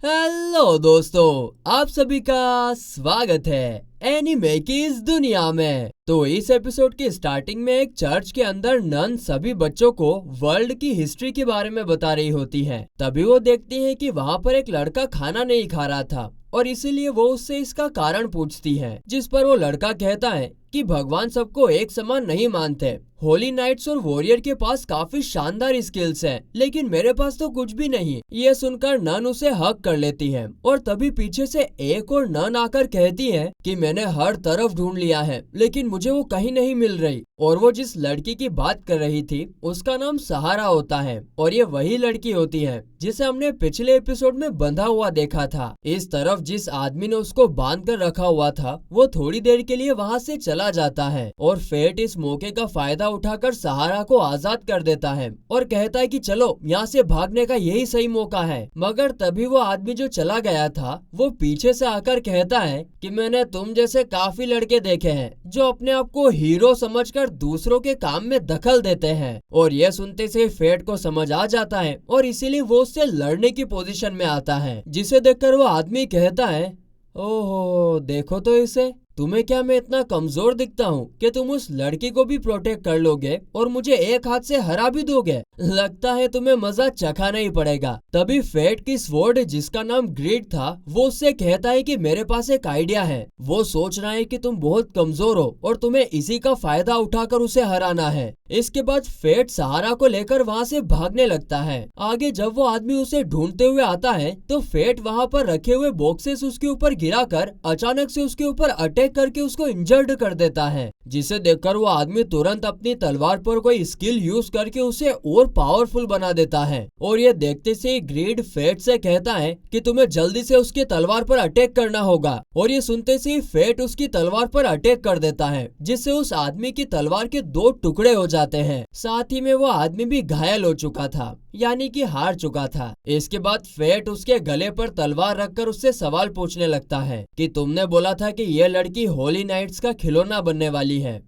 Hello दोस्तों, आप सभी का स्वागत है एनीमे की इस दुनिया में। तो इस एपिसोड की स्टार्टिंग में एक चर्च के अंदर नन सभी बच्चों को वर्ल्ड की हिस्ट्री के बारे में बता रही होती है। तभी वो देखती है कि वहाँ पर एक लड़का खाना नहीं खा रहा था और इसीलिए वो उससे इसका कारण पूछती है, जिस पर वो लड़का कहता है कि भगवान सबको एक समान नहीं मानते। होली नाइट्स और वॉरियर के पास काफी शानदार स्किल्स हैं, लेकिन मेरे पास तो कुछ भी नहीं। ये सुनकर नन उसे हक कर लेती है और तभी पीछे से एक और नन आकर कहती है कि मैंने हर तरफ ढूंढ लिया है, लेकिन मुझे वो कहीं नहीं मिल रही। और वो जिस लड़की की बात कर रही थी उसका नाम सहारा होता है और ये वही लड़की होती है जिसे हमने पिछले एपिसोड में बंधा हुआ देखा था। इस तरफ जिस आदमी ने उसको बांध कर रखा हुआ था वो थोड़ी देर के लिए वहाँ से चला जाता है और फेट इस मौके का फायदा उठाकर सहारा को आजाद कर देता है और कहता है कि चलो यहाँ से भागने का यही सही मौका है। मगर तभी वो आदमी जो चला गया था वो पीछे से आकर कहता है कि मैंने तुम जैसे काफी लड़के देखे हैं जो अपने आप को हीरो समझकर दूसरों के काम में दखल देते हैं। और यह सुनते से फेट को समझ आ जाता है और इसीलिए वो उससे लड़ने की पोजीशन में आता है, जिसे देखकर वो आदमी कहता है, ओहो देखो तो इसे, तुम्हें क्या मैं इतना कमजोर दिखता हूँ कि तुम उस लड़की को भी प्रोटेक्ट कर लोगे और मुझे एक हाथ से हरा भी दोगे? लगता है तुम्हें मजा चखा नहीं पड़ेगा। तभी फेट की स्वॉर्ड जिसका नाम ग्रीड था वो उससे कहता है कि मेरे पास एक आइडिया है। वो सोच रहा है कि तुम बहुत कमजोर हो और तुम्हें इसी का फायदा उठाकर उसे हराना है। इसके बाद फेट सहारा को लेकर वहाँ से भागने लगता है। आगे जब वो आदमी उसे ढूंढते हुए आता है तो फेट वहाँ पर रखे हुए बॉक्सेस उसके ऊपर गिराकर अचानक से उसके ऊपर अटैक करके उसको इंजर्ड कर देता है, जिसे देखकर वो आदमी तुरंत अपनी तलवार पर कोई स्किल यूज करके उसे और पावरफुल बना देता है। और ये देखते से ग्रीड फेट से कहता है कि तुम्हें जल्दी से उसकी तलवार पर अटैक करना होगा। और ये सुनते से फेट उसकी तलवार पर अटैक कर देता है, जिससे उस आदमी की तलवार के 2 टुकड़े हो जाते हैं। साथ ही में वो आदमी भी घायल हो चुका था, यानी कि हार चुका था। इसके बाद फेट उसके गले पर तलवार रखकर उससे सवाल पूछने लगता है कि तुमने बोला था कि यह लड़की होली नाइट्स का खिलौना बनने वाली है।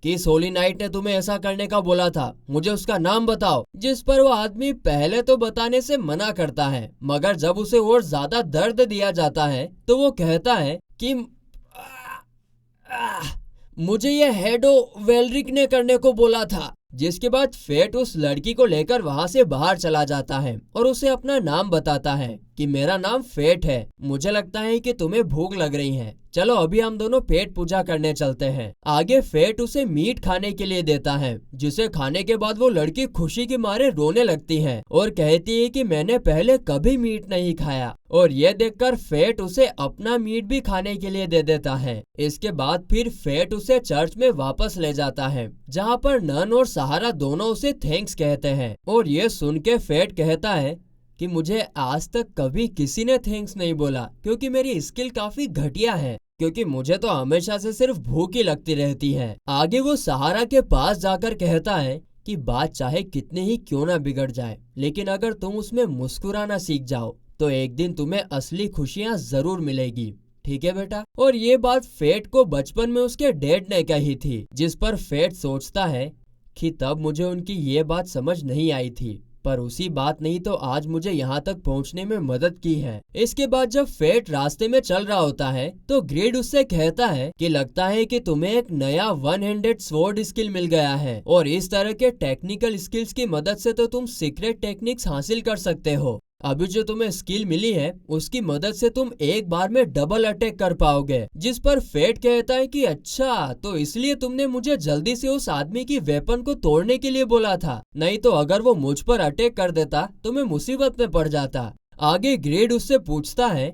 किस होली नाइट ने तुम्हें ऐसा करने का बोला था? मुझे उसका नाम बताओ। जिस पर वो आदमी पहले तो बताने से मना करता है, मगर जब उसे और ज्यादा दर्द दिया जाता है तो वो कहता है कि मुझे यह हेडो वेलरिक ने करने को बोला था। जिसके बाद फेट उस लड़की को लेकर वहाँ से बाहर चला जाता है और उसे अपना नाम बताता है कि मेरा नाम फेट है। मुझे लगता है कि तुम्हें भूख लग रही है, चलो अभी हम दोनों पेट पूजा करने चलते हैं। आगे फेट उसे मीट खाने के लिए देता है, जिसे खाने के बाद वो लड़की खुशी के मारे रोने लगती है और कहती है कि मैंने पहले कभी मीट नहीं खाया। और ये देखकर फेट उसे अपना मीट भी खाने के लिए दे देता है। इसके बाद फिर फेट उसे चर्च में वापस ले जाता है, जहाँ पर नन और सहारा दोनों उसे थैंक्स कहते हैं। और ये सुन के फेट कहता है कि मुझे आज तक कभी किसी ने थैंक्स नहीं बोला, क्योंकि मेरी स्किल काफी घटिया है, क्योंकि मुझे तो हमेशा से सिर्फ भूख ही लगती रहती है। आगे वो सहारा के पास जाकर कहता है कि बात चाहे कितनी ही क्यों ना बिगड़ जाए, लेकिन अगर तुम उसमें मुस्कुराना सीख जाओ तो एक दिन तुम्हें असली खुशियाँ जरूर मिलेगी। ठीक है बेटा। और ये बात फेट को बचपन में उसके डैड ने कही थी, जिस पर फेट सोचता है कि तब मुझे उनकी ये बात समझ नहीं आई थी, पर उसी बात नहीं तो आज मुझे यहाँ तक पहुँचने में मदद की है। इसके बाद जब फेट रास्ते में चल रहा होता है तो ग्रीड उससे कहता है कि लगता है कि तुम्हें एक नया 1 हैंडेड स्वॉर्ड स्किल मिल गया है और इस तरह के टेक्निकल स्किल्स की मदद से तो तुम सीक्रेट टेक्निक्स हासिल कर सकते हो। अभी जो तुम्हें स्किल मिली है उसकी मदद से तुम एक बार में डबल अटैक कर पाओगे। जिस पर फेट कहता है कि अच्छा, तो इसलिए तुमने मुझे जल्दी से उस आदमी की वेपन को तोड़ने के लिए बोला था, नहीं तो अगर वो मुझ पर अटैक कर देता तो मैं मुसीबत में पड़ जाता। आगे ग्रेड उससे पूछता है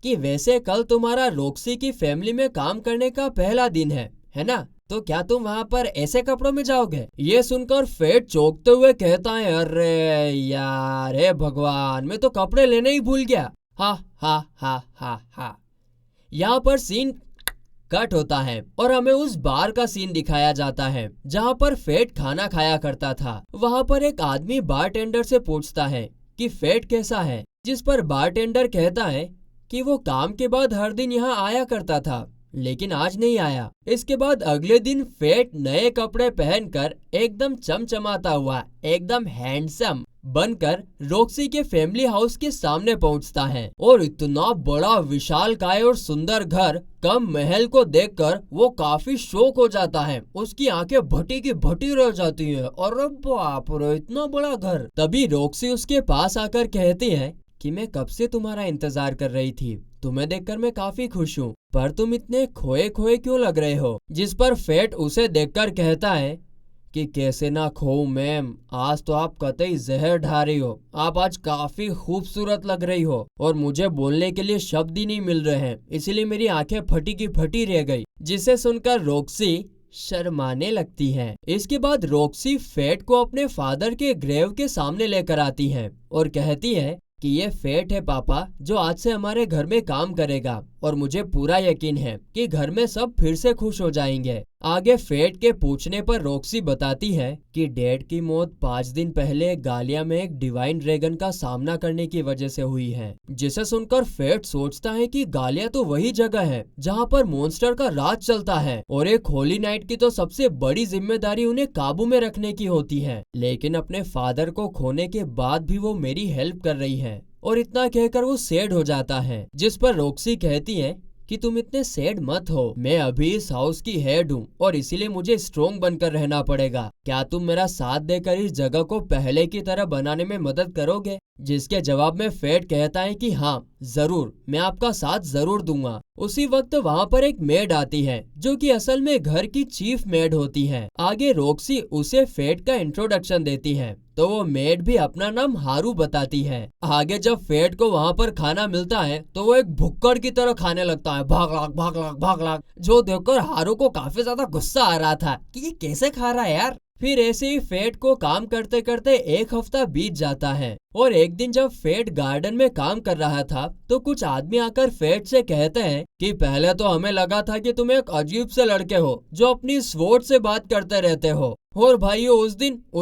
कि वैसे कल तुम्हारा रॉक्सी की फैमिली में काम करने का पहला दिन है ना? तो क्या तुम वहाँ पर ऐसे कपड़ों में जाओगे? ये सुनकर फेट चौंकते हुए कहता है, अरे यार, हे भगवान, मैं तो कपड़े लेने ही भूल गया। हा हा हा हा हा। यहाँ पर सीन कट होता है और हमें उस बार का सीन दिखाया जाता है जहाँ पर फेट खाना खाया करता था। वहाँ पर एक आदमी बारटेंडर से पूछता है कि फेट कैसा है, जिस पर बारटेंडर कहता है कि वो काम के बाद हर दिन यहाँ आया करता था, लेकिन आज नहीं आया। इसके बाद अगले दिन फेट नए कपड़े पहनकर एकदम चमचमाता हुआ, एकदम हैंडसम बनकर रॉक्सी के फैमिली हाउस के सामने पहुंचता है और इतना बड़ा विशालकाय और सुंदर घर कम महल को देखकर वो काफी शॉक हो जाता है। उसकी आंखें भटी की भटी रह जाती हैं। अरे बाप रे, इतना बड़ा घर। तभी रॉक्सी उसके पास आकर कहती है कि मैं कब से तुम्हारा इंतजार कर रही थी, तुम्हें देखकर मैं काफी खुश हूँ, पर तुम इतने खोए खोए क्यों लग रहे हो। जिस पर फेट उसे देखकर कहता है कि कैसे ना खोऊं मैम, आज तो आप कतई जहर ढा रही हो। आप आज काफी खूबसूरत लग रही हो और मुझे बोलने के लिए शब्द ही नहीं मिल रहे हैं, इसीलिए मेरी आंखें फटी की फटी रह गई। जिसे सुनकर रॉक्सी शर्माने लगती है। इसके बाद रॉक्सी फेट को अपने फादर के ग्रेव के सामने लेकर आती है और कहती है कि ये फेट है पापा, जो आज से हमारे घर में काम करेगा और मुझे पूरा यकीन है कि घर में सब फिर से खुश हो जाएंगे। आगे फेट के पूछने पर रॉक्सी बताती है कि डैड की मौत 5 दिन पहले गालिया में एक डिवाइन ड्रैगन का सामना करने की वजह से हुई है। जिसे सुनकर फेट सोचता है कि गालिया तो वही जगह है जहाँ पर मॉन्स्टर का राज चलता है और एक होली नाइट की तो सबसे बड़ी जिम्मेदारी उन्हें काबू में रखने की होती है। लेकिन अपने फादर को खोने के बाद भी वो मेरी हेल्प कर रही है। और इतना कहकर वो सैड हो जाता है। जिस पर रॉक्सी कहती है कि तुम इतने सैड मत हो, मैं अभी इस हाउस की हेड हूँ और इसीलिए मुझे स्ट्रोंग बनकर रहना पड़ेगा। क्या तुम मेरा साथ देकर इस जगह को पहले की तरह बनाने में मदद करोगे। जिसके जवाब में फेट कहता है कि हाँ जरूर, मैं आपका साथ जरूर दूंगा। उसी वक्त वहाँ पर एक मेड आती है जो कि असल में घर की चीफ मेड होती है। आगे रॉक्सी उसे फेट का इंट्रोडक्शन देती है तो वो मेड भी अपना नाम हारू बताती है। आगे जब फेट को वहाँ पर खाना मिलता है तो वो एक भुक्कड़ की तरह खाने लगता है, भाग लाग भाग लाग भाग लाग, जो देखकर हारू को काफी ज्यादा गुस्सा आ रहा था कि ये कैसे खा रहा है यार। फिर ऐसे ही फेट को काम करते करते एक हफ्ता बीत जाता है और एक दिन जब फेट गार्डन में काम कर रहा था तो कुछ आदमी आकर फेट से कहते हैं कि पहले तो हमें लगा था कि तुम एक अजीब से लड़के हो जो अपनी स्वॉर्ड से बात करते रहते हो, और भाइयों उस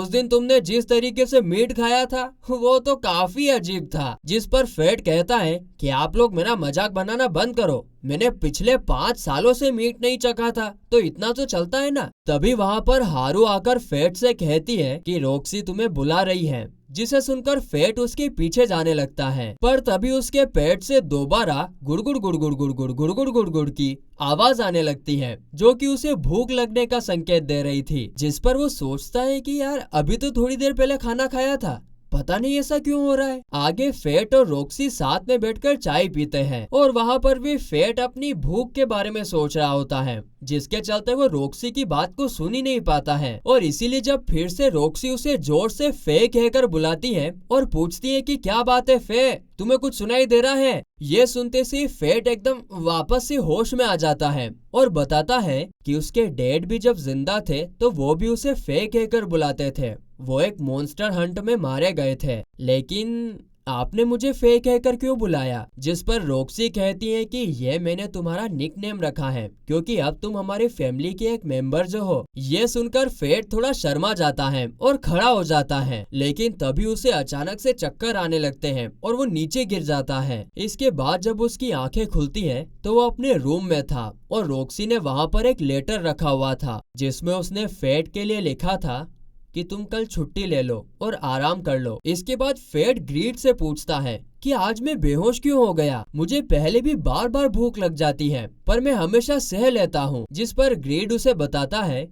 दिन तुमने जिस तरीके से मीट खाया था वो तो काफी अजीब था। जिस पर फेट कहता है कि आप लोग मेरा मजाक बनाना बंद करो, मैंने पिछले 5 सालों से मीट नहीं चखा था तो इतना तो चलता है ना। तभी वहाँ पर हारू आकर फेट से कहती है कि रॉक्सी तुम्हें बुला रही है। जिसे सुनकर फेट उसके पीछे जाने लगता है, पर तभी उसके पेट से दोबारा गुड़गुड़ गुड़गुड़ गुड़गुड़ गुड़गुड़ गुड़गुड़ की आवाज आने लगती है जो कि उसे भूख लगने का संकेत दे रही थी। जिस पर वो सोचता है कि यार अभी तो थोड़ी देर पहले खाना खाया था, पता नहीं ऐसा क्यों हो रहा है। आगे फेट और रॉक्सी साथ में बैठकर चाय पीते हैं और वहाँ पर भी फेट अपनी भूख के बारे में सोच रहा होता है, जिसके चलते वो रॉक्सी की बात को सुन ही नहीं पाता है। और इसीलिए जब फिर से रॉक्सी उसे जोर से फे कहकर बुलाती है और पूछती है कि क्या बात है फे, तुम्हें कुछ सुनाई दे रहा है। ये सुनते से फेट एकदम वापस से होश में आ जाता है और बताता है कि उसके डैड भी जब जिंदा थे तो वो भी उसे फे कहकर बुलाते थे। वो एक मॉन्स्टर हंट में मारे गए थे, लेकिन आपने मुझे फे कहकर क्यों बुलाया। जिस पर रॉक्सी कहती है कि ये मैंने तुम्हारा निकनेम रखा है क्योंकि अब तुम हमारी फैमिली के एक मेंबर जो हो। ये सुनकर फेट थोड़ा शर्मा जाता है और खड़ा हो जाता है, लेकिन तभी उसे अचानक से चक्कर आने लगते हैं और वो नीचे गिर जाता है। इसके बाद जब उसकी आंखें खुलती है तो वो अपने रूम में था और रॉक्सी ने वहाँ पर एक लेटर रखा हुआ था जिसमें उसने फेट के लिए लिखा था कि तुम कल छुट्टी ले लो और आराम कर लो। इसके बाद फेट ग्रीड से पूछता है कि आज मैं बेहोश क्यों हो गया, मुझे पहले भी बार बार भूख लग जाती है पर मैं हमेशा सह लेता हूँ। जिस पर ग्रीड उसे बताता है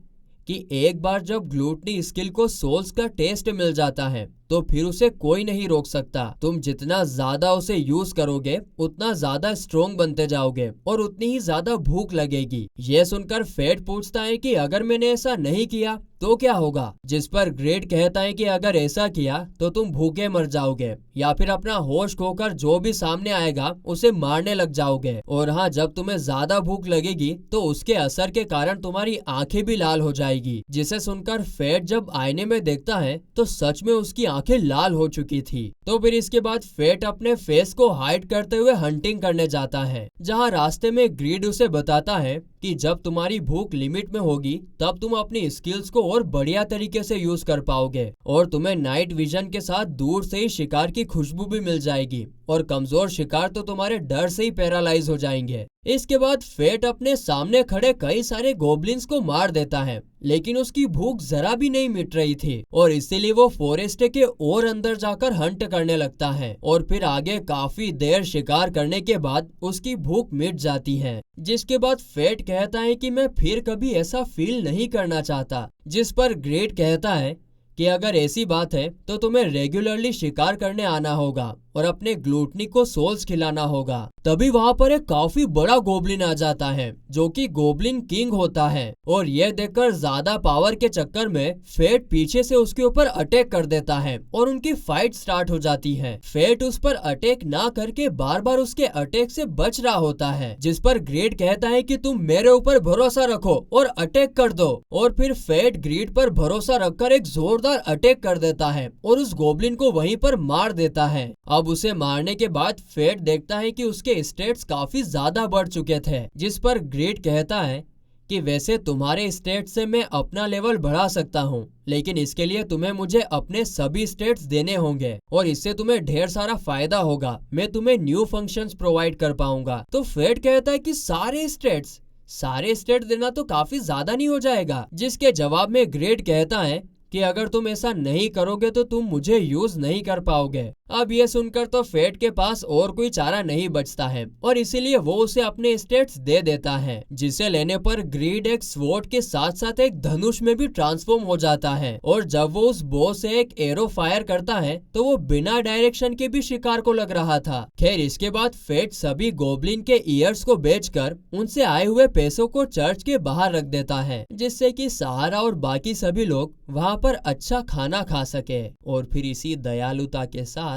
कि एक बार जब ग्लूटनी स्किल को सोल्स का टेस्ट मिल जाता है तो फिर उसे कोई नहीं रोक सकता। तुम जितना ज्यादा उसे यूज करोगे उतना ज्यादा स्ट्रोंग बनते जाओगे और उतनी ही ज्यादा भूख लगेगी। यह सुनकर फेट पूछता है कि अगर मैंने ऐसा नहीं किया तो क्या होगा। जिस पर ग्रेड कहता है कि अगर ऐसा किया तो तुम भूखे मर जाओगे या फिर अपना होश खोकर जो भी सामने आएगा उसे मारने लग जाओगे। और हाँ, जब तुम्हें ज्यादा भूख लगेगी तो उसके असर के कारण तुम्हारी आंखें भी लाल हो जाएगी। जिसे सुनकर फेट जब आईने में देखता है तो सच में उसकी आंखें लाल हो चुकी थी। तो फिर इसके बाद फेट अपने फेस को हाइड करते हुए हंटिंग करने जाता है, जहाँ रास्ते में ग्रीड उसे बताता है कि जब तुम्हारी भूख लिमिट में होगी तब तुम अपनी स्किल्स को और बढ़िया तरीके से यूज कर पाओगे और तुम्हें नाइट विजन के साथ दूर से ही शिकार की खुशबू भी मिल जाएगी और कमजोर शिकार तो तुम्हारे डर से ही पैरालाइज हो जाएंगे। इसके बाद फेट अपने सामने खड़े कई सारे गोब्लिन्स को मार देता है, लेकिन उसकी भूख जरा भी नहीं मिट रही थी और इसीलिए वो फॉरेस्ट के और अंदर जाकर हंट करने लगता है और फिर आगे काफी देर शिकार करने के बाद उसकी भूख मिट जाती है। जिसके बाद फेट कहता है कि मैं फिर कभी ऐसा फील नहीं करना चाहता, जिस पर ग्रेट कहता है कि अगर ऐसी बात है तो तुम्हें रेगुलरली शिकार करने आना होगा और अपने ग्लूटनी को सोल्स खिलाना होगा। तभी वहाँ पर एक काफी बड़ा गोब्लिन आ जाता है जो कि गोब्लिन किंग होता है और यह देखकर ज्यादा पावर के चक्कर में फेट पीछे से उसके ऊपर अटैक कर देता है और उनकी फाइट स्टार्ट हो जाती है। फेट उस पर अटैक ना करके बार बार उसके अटैक से बच रहा होता है, जिस पर ग्रेट कहता है कि तुम मेरे ऊपर भरोसा रखो और अटैक कर दो और फिर फेट ग्रेट पर भरोसा रखकर एक जोरदार अटैक कर देता है और उस गोब्लिन को वहीं पर मार देता है। अब उसे मारने के बाद फेट देखता है कि उसके स्टेट्स काफी ज्यादा बढ़ चुके थे, जिस पर ग्रेट कहता है कि वैसे तुम्हारे स्टेट्स से मैं अपना लेवल बढ़ा सकता हूँ, लेकिन इसके लिए तुम्हें मुझे अपने सभी स्टेट्स देने होंगे और इससे तुम्हें ढेर सारा फायदा होगा। मैं तुम्हें न्यू फंक्शंस प्रोवाइड कर पाऊंगा। तो फेट कहता है कि सारे स्टेट्स देना तो काफी ज्यादा नहीं हो जाएगा, जिसके जवाब में ग्रेट कहता है कि अगर तुम ऐसा नहीं करोगे तो तुम मुझे यूज नहीं कर पाओगे। अब ये सुनकर तो फेट के पास और कोई चारा नहीं बचता है और इसीलिए वो उसे अपने स्टेट्स दे देता है, जिसे लेने पर ग्रीड एक स्वॉर्ड के साथ साथ एक धनुष में भी ट्रांसफॉर्म हो जाता है और जब वो उस बो से एक एरो फायर करता है तो वो बिना डायरेक्शन के भी शिकार को लग रहा था। खैर इसके बाद फेट सभी गोब्लिन के ईयर्स को बेचकर उनसे आए हुए पैसों को चर्च के बाहर रख देता है, जिससे कि सहारा और बाकी सभी लोग वहाँ पर अच्छा खाना खा सके। और फिर इसी दयालुता के साथ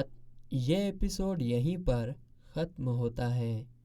ये एपिसोड यहीं पर खत्म होता है।